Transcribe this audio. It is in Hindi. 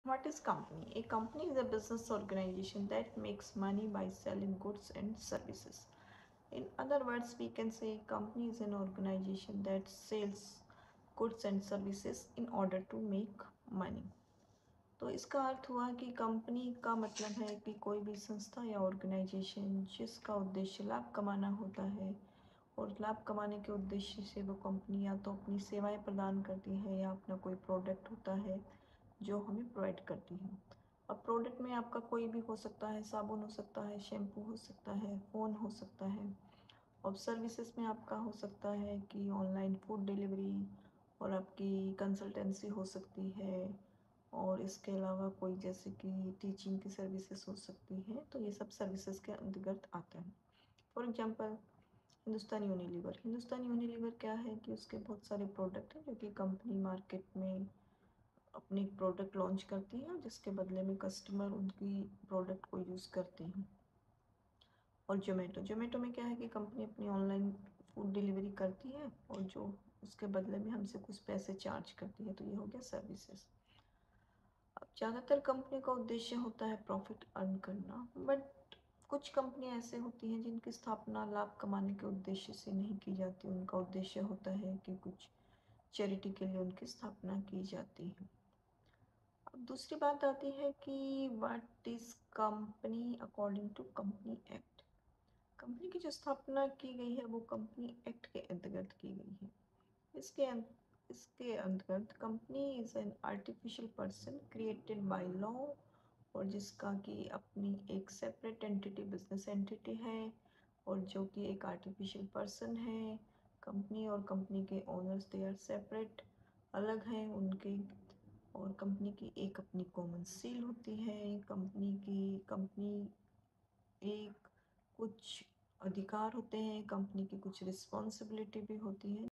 What is company? A company is a business organization that makes money by selling goods and services. In other words, we can say company is an organization that sells goods and services in order to make money. तो इसका अर्थ हुआ कि कंपनी का मतलब है कि कोई भी संस्था या ऑर्गेनाइजेशन जिसका उद्देश्य लाभ कमाना होता है और लाभ कमाने के उद्देश्य से वो कंपनी या तो अपनी सेवाएं प्रदान करती है या अपना कोई प्रोडक्ट होता है जो हमें प्रोवाइड करती है। अब प्रोडक्ट में आपका कोई भी हो सकता है, साबुन हो सकता है, शैम्पू हो सकता है, फ़ोन हो सकता है। और सर्विसेज में आपका हो सकता है कि ऑनलाइन फूड डिलीवरी और आपकी कंसल्टेंसी हो सकती है और इसके अलावा कोई जैसे कि टीचिंग की सर्विसेज हो सकती है, तो ये सब सर्विसेज के अंतर्गत आता है। फॉर एग्जांपल हिंदुस्तान यूनिलीवर क्या है कि उसके बहुत सारे प्रोडक्ट हैं जो कि कंपनी मार्केट में अपनी प्रोडक्ट लॉन्च करती है जिसके बदले में कस्टमर उनकी प्रोडक्ट को यूज़ करते हैं। और जोमेटो में क्या है कि कंपनी अपनी ऑनलाइन फूड डिलीवरी करती है और जो उसके बदले में हमसे कुछ पैसे चार्ज करती है, तो ये हो गया सर्विसेज। अब ज़्यादातर कंपनी का उद्देश्य होता है प्रॉफिट अर्न करना, बट कुछ कंपनियां ऐसे होती हैं जिनकी स्थापना लाभ कमाने के उद्देश्य से नहीं की जाती। उनका उद्देश्य होता है कि कुछ चैरिटी के लिए उनकी स्थापना की जाती है। अब दूसरी बात आती है कि what is company according to company act. Company की जो स्थापना की गई है वो कंपनी एक्ट के अंतर्गत की गई है। इसके इसके अंतर्गत company is an artificial person created by law और जिसका कि अपनी एक सेपरेट एंटिटी बिजनेस एंटिटी है और जो कि एक आर्टिफिशियल पर्सन है। कंपनी और कंपनी के ओनर्स दे आर सेपरेट, अलग हैं उनके। और कंपनी की एक अपनी कॉमन सील होती है। कंपनी एक कुछ अधिकार होते हैं, कंपनी की कुछ रिस्पॉन्सिबिलिटी भी होती है।